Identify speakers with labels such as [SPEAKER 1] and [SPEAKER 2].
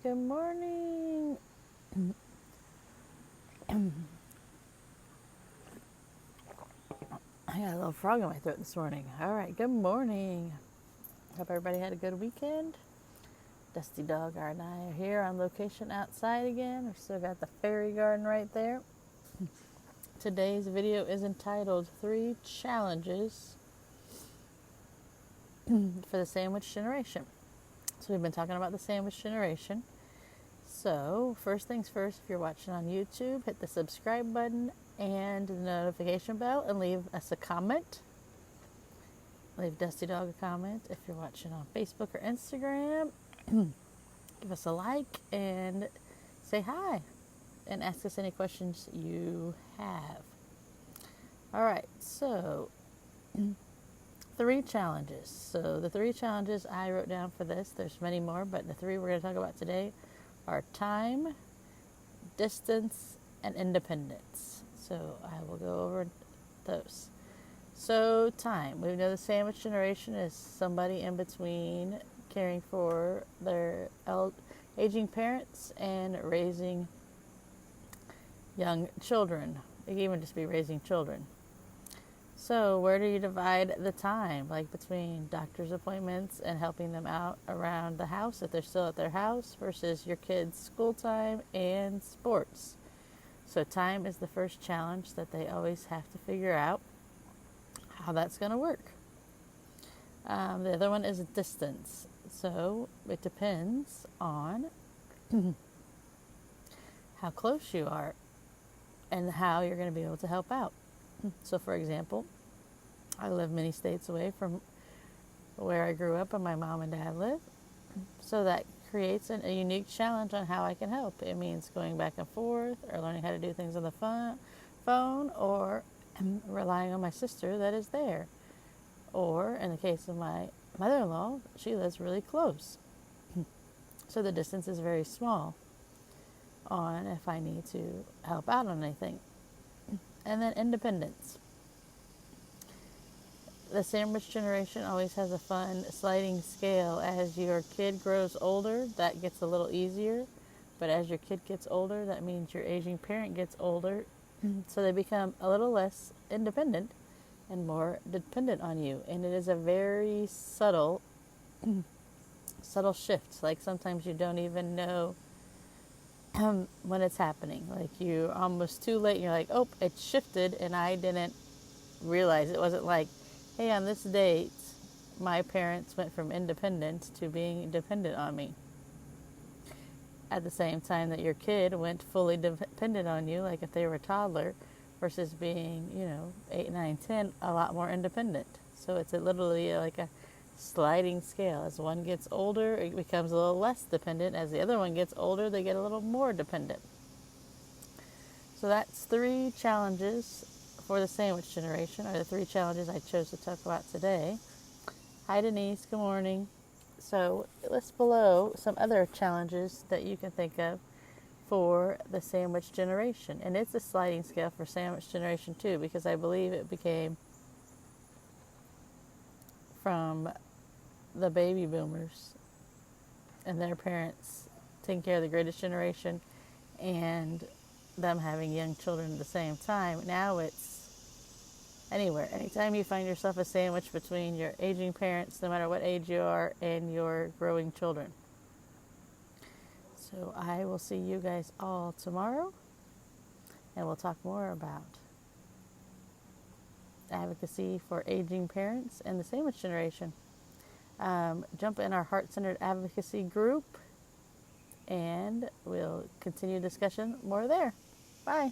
[SPEAKER 1] Good morning. I got a little frog in my throat this morning. All right, good morning. Hope everybody had a good weekend. Dusty Dog and I are here on location outside again. We've still got the fairy garden right there. Today's video is entitled 3 Challenges for the Sandwich Generation. So we've been talking about the sandwich generation. So first things first, if you're watching on YouTube, hit the subscribe button and the notification bell and leave us a comment. Leave Dusty Dog a comment. If you're watching on Facebook or Instagram, give us a like and say hi and ask us any questions you have. All right, so 3 challenges. So the 3 challenges I wrote down for this, there's many more, but the 3 we're going to talk about today are time, distance, and independence. So I will go over those. So time. We know the sandwich generation is somebody in between caring for their aging parents and raising young children. It can even just be raising children. So where do you divide the time? Like between doctor's appointments and helping them out around the house if they're still at their house versus your kids' school time and sports. So time is the first challenge that they always have to figure out how that's going to work. The other one is distance. So it depends on how close you are and how you're going to be able to help out. So for example, I live many states away from where I grew up and my mom and dad live. So that creates a unique challenge on how I can help. It means going back and forth or learning how to do things on the phone or relying on my sister that is there. Or in the case of my mother-in-law, she lives really close. So the distance is very small on if I need to help out on anything. And then independence. The sandwich generation always has a fun sliding scale. As your kid grows older, that gets a little easier. But as your kid gets older, that means your aging parent gets older. So they become a little less independent and more dependent on you. And it is a very subtle shift. Like sometimes you don't even know when it's happening. Like you're almost too late and you're like, oh, it shifted and I didn't realize. It wasn't like, hey, on this date my parents went from independent to being dependent on me at the same time that your kid went fully dependent on you, like if they were a toddler versus being 8, 9, 10, a lot more independent. So it's literally like a sliding scale. As one gets older, it becomes a little less dependent. As the other one gets older, they get a little more dependent. So that's 3 challenges for the sandwich generation, are the 3 challenges I chose to talk about today. Hi Denise, good morning. So list below some other challenges that you can think of for the sandwich generation. And it's a sliding scale for sandwich generation too, because I believe it became from the baby boomers and their parents taking care of the greatest generation and them having young children at the same time. Now it's anywhere. Anytime you find yourself a sandwich between your aging parents, no matter what age you are, and your growing children. So I will see you guys all tomorrow, and we'll talk more about advocacy for aging parents and the sandwich generation. Jump in our heart-centered advocacy group, and we'll continue discussion more there. Bye.